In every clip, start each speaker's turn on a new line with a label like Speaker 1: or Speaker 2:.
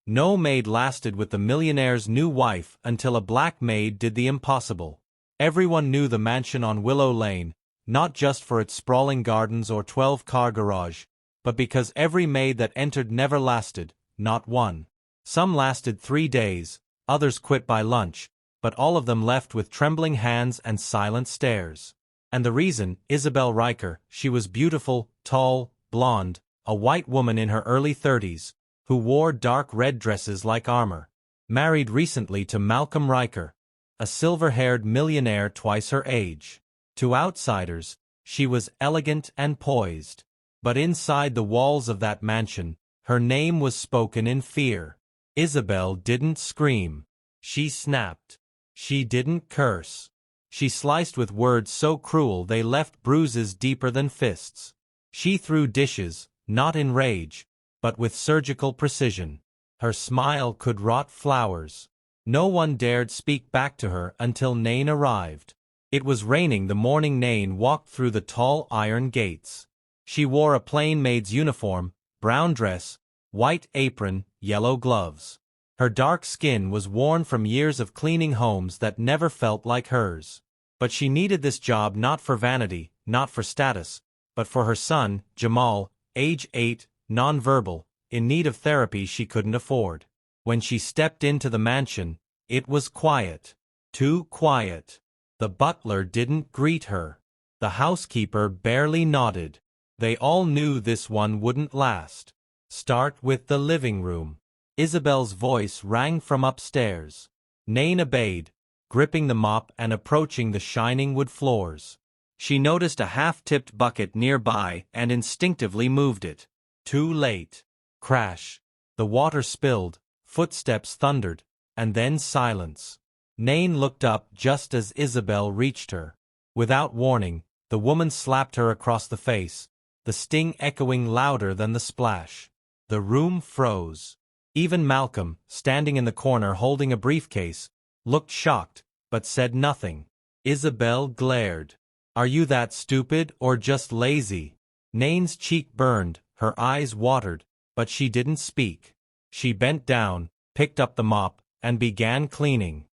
Speaker 1: No maid lasted with the millionaire's new wife until a black maid did the impossible. Everyone knew the mansion on Willow Lane, not just for its sprawling gardens or 12-car garage, but because every maid that entered never lasted, not one. Some lasted 3 days, others quit by lunch, but all of them left with trembling hands and silent stares. And the reason, Isabel Riker, she was beautiful, tall, blonde, a white woman in her early 30s, who wore dark red dresses like armor. Married recently to Malcolm Riker, a silver-haired millionaire twice her age. To outsiders, she was elegant and poised. But inside the walls of that mansion, her name was spoken in fear. Isabel didn't scream. She snapped. She didn't curse. She sliced with words so cruel they left bruises deeper than fists. She threw dishes, not in rage, but with surgical precision. Her smile could rot flowers. No one dared speak back to her until Nain arrived. It was raining the morning Nain walked through the tall iron gates. She wore a plain maid's uniform, brown dress, white apron, yellow gloves. Her dark skin was worn from years of cleaning homes that never felt like hers. But she needed this job not for vanity, not for status, but for her son, Jamal, age 8, nonverbal, in need of therapy she couldn't afford. When she stepped into the mansion, it was quiet. Too quiet. The butler didn't greet her. The housekeeper barely nodded. They all knew this one wouldn't last. Start with the living room. Isabel's voice rang from upstairs. Nain obeyed, gripping the mop and approaching the shining wood floors. She noticed a half-tipped bucket nearby and instinctively moved it. Too late. Crash. The water spilled, footsteps thundered, and then silence. Nain looked up just as Isabel reached her. Without warning, the woman slapped her across the face, the sting echoing louder than the splash. The room froze. Even Malcolm, standing in the corner holding a briefcase, looked shocked, but said nothing. Isabel glared. "Are you that stupid or just lazy?" Nain's cheek burned, her eyes watered, but she didn't speak. She bent down, picked up the mop, and began cleaning.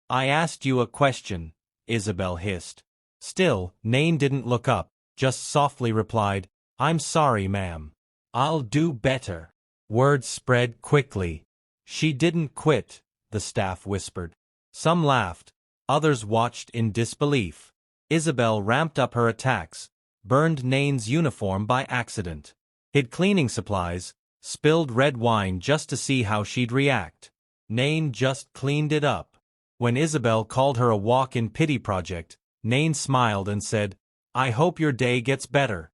Speaker 1: "I asked you a question," Isabel hissed. Still, Nain didn't look up, just softly replied, "I'm sorry, ma'am. I'll do better." Word spread quickly. "She didn't quit," the staff whispered. Some laughed, others watched in disbelief. Isabel ramped up her attacks, burned Nain's uniform by accident, hid cleaning supplies, spilled red wine just to see how she'd react. Nain just cleaned it up. When Isabel called her a walk-in pity project, Nain smiled and said, "I hope your day gets better."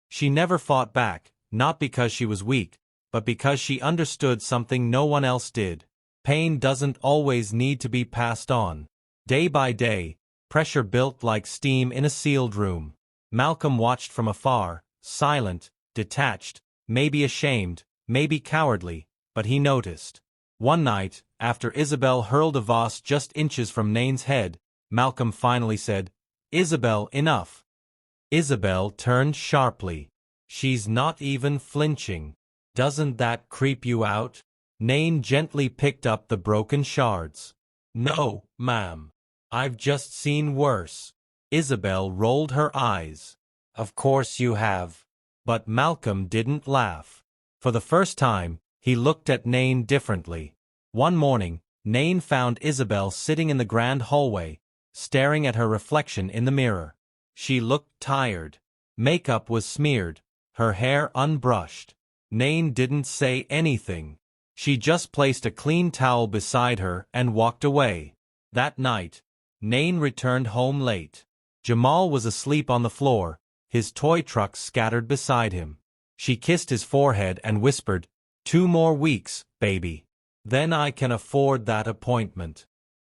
Speaker 1: She never fought back, not because she was weak, but because she understood something no one else did. Pain doesn't always need to be passed on. Day by day, pressure built like steam in a sealed room. Malcolm watched from afar, silent, detached, maybe ashamed, maybe cowardly, but he noticed. One night, after Isabel hurled a vase just inches from Nain's head, Malcolm finally said, "Isabel, enough." Isabel turned sharply. "She's not even flinching. Doesn't that creep you out?" Nain gently picked up the broken shards. "No, ma'am. I've just seen worse." Isabel rolled her eyes. "Of course you have." But Malcolm didn't laugh. For the first time, he looked at Nain differently. One morning, Nain found Isabel sitting in the grand hallway, staring at her reflection in the mirror. She looked tired. Makeup was smeared, her hair unbrushed. Nain didn't say anything. She just placed a clean towel beside her and walked away. That night, Nain returned home late. Jamal was asleep on the floor, his toy truck scattered beside him. She kissed his forehead and whispered, "2 more weeks, baby. Then I can afford that appointment."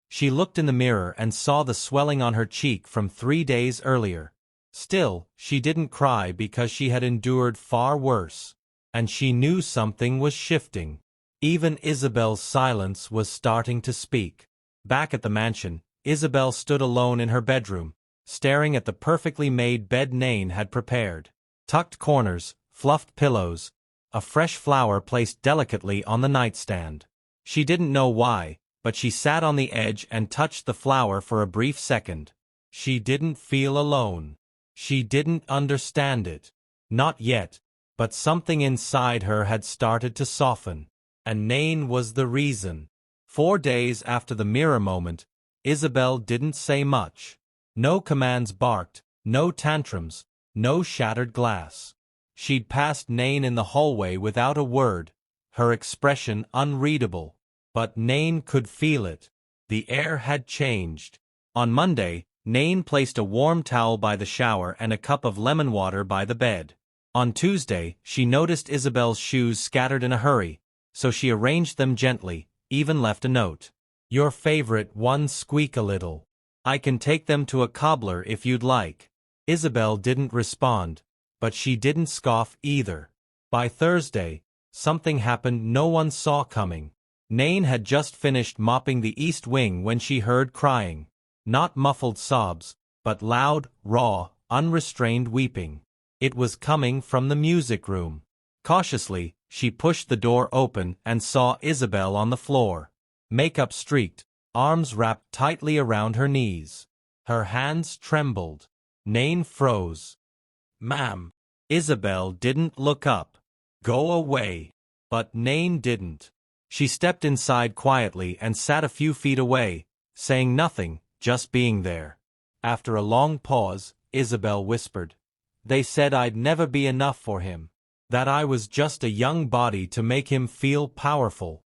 Speaker 1: She looked in the mirror and saw the swelling on her cheek from 3 days earlier. Still, she didn't cry because she had endured far worse. And she knew something was shifting. Even Isabel's silence was starting to speak. Back at the mansion, Isabel stood alone in her bedroom, staring at the perfectly made bed Nain had prepared. Tucked corners, fluffed pillows, a fresh flower placed delicately on the nightstand. She didn't know why, but she sat on the edge and touched the flower for a brief second. She didn't feel alone. She didn't understand it. Not yet, but something inside her had started to soften. And Nain was the reason. 4 days after the mirror moment, Isabel didn't say much. No commands barked, no tantrums, no shattered glass. She'd passed Nain in the hallway without a word, her expression unreadable. But Nain could feel it. The air had changed. On Monday, Nain placed a warm towel by the shower and a cup of lemon water by the bed. On Tuesday, she noticed Isabel's shoes scattered in a hurry, so she arranged them gently, even left a note. "Your favorite ones squeak a little. I can take them to a cobbler if you'd like." Isabel didn't respond, but she didn't scoff either. By Thursday, something happened no one saw coming. Nain had just finished mopping the east wing when she heard crying. Not muffled sobs, but loud, raw, unrestrained weeping. It was coming from the music room. Cautiously, she pushed the door open and saw Isabel on the floor. Makeup streaked, arms wrapped tightly around her knees. Her hands trembled. Nain froze. "Ma'am." Isabel didn't look up. "Go away." But Nain didn't. She stepped inside quietly and sat a few feet away, saying nothing, just being there. After a long pause, Isabel whispered, "They said I'd never be enough for him. That I was just a young body to make him feel powerful."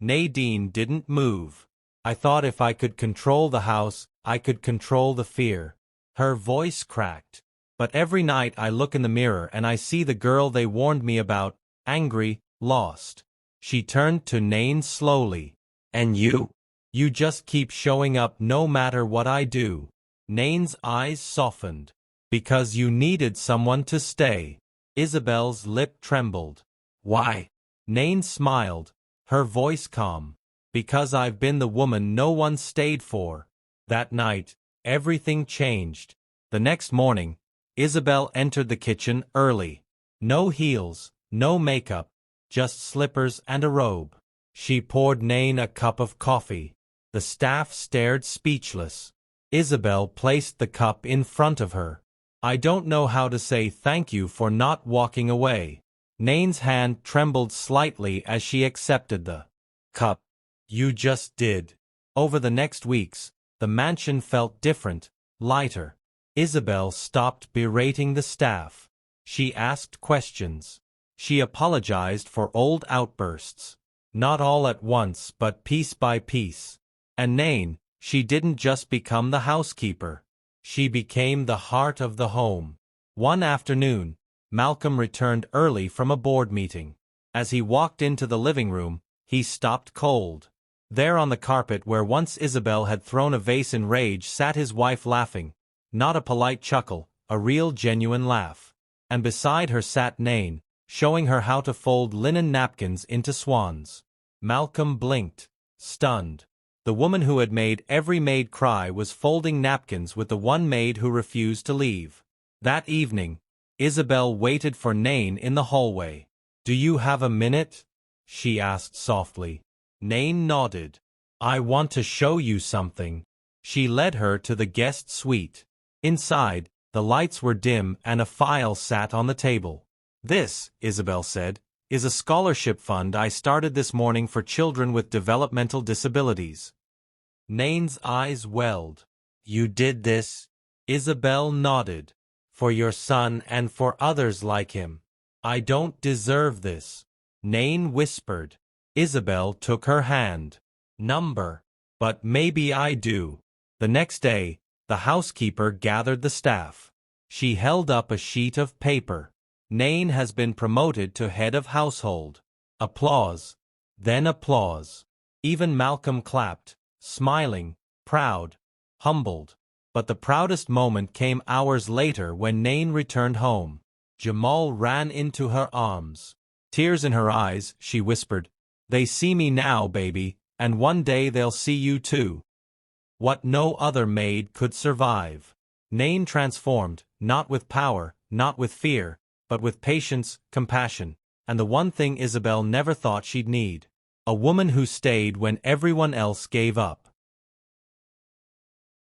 Speaker 1: Nadine didn't move. "I thought if I could control the house, I could control the fear." Her voice cracked. "But every night I look in the mirror and I see the girl they warned me about, angry, lost." She turned to Nain slowly. "And you? You just keep showing up no matter what I do." Nain's eyes softened. "Because you needed someone to stay." Isabel's lip trembled. "Why?" Nain smiled, her voice calm. "Because I've been the woman no one stayed for." That night, everything changed. The next morning, Isabel entered the kitchen early. No heels, no makeup, just slippers and a robe. She poured Nain a cup of coffee. The staff stared speechless. Isabel placed the cup in front of her. "I don't know how to say thank you for not walking away." Nain's hand trembled slightly as she accepted the cup. "You just did." Over the next weeks, the mansion felt different, lighter. Isabel stopped berating the staff. She asked questions. She apologized for old outbursts. Not all at once but piece by piece. And Nain, she didn't just become the housekeeper. She became the heart of the home. One afternoon, Malcolm returned early from a board meeting. As he walked into the living room, he stopped cold. There on the carpet where once Isabel had thrown a vase in rage sat his wife laughing. Not a polite chuckle, a real genuine laugh. And beside her sat Nain, showing her how to fold linen napkins into swans. Malcolm blinked, stunned. The woman who had made every maid cry was folding napkins with the one maid who refused to leave. That evening, Isabel waited for Nain in the hallway. "Do you have a minute?" she asked softly. Nain nodded. "I want to show you something." She led her to the guest suite. Inside, the lights were dim and a file sat on the table. "This," Isabel said, "is a scholarship fund I started this morning for children with developmental disabilities." Nain's eyes welled. "You did this?" Isabel nodded. "For your son and for others like him." "I don't deserve this," Nain whispered. Isabel took her hand. "Number. But maybe I do." The next day, the housekeeper gathered the staff. She held up a sheet of paper. "Nain has been promoted to head of household." Applause. Then applause. Even Malcolm clapped, smiling, proud, humbled. But the proudest moment came hours later when Nain returned home. Jamal ran into her arms. Tears in her eyes, she whispered, "They see me now, baby, and one day they'll see you too." What no other maid could survive. Nain transformed, not with power, not with fear, but with patience, compassion. and the one thing Isabel never thought she'd need. A woman who stayed when everyone else gave up.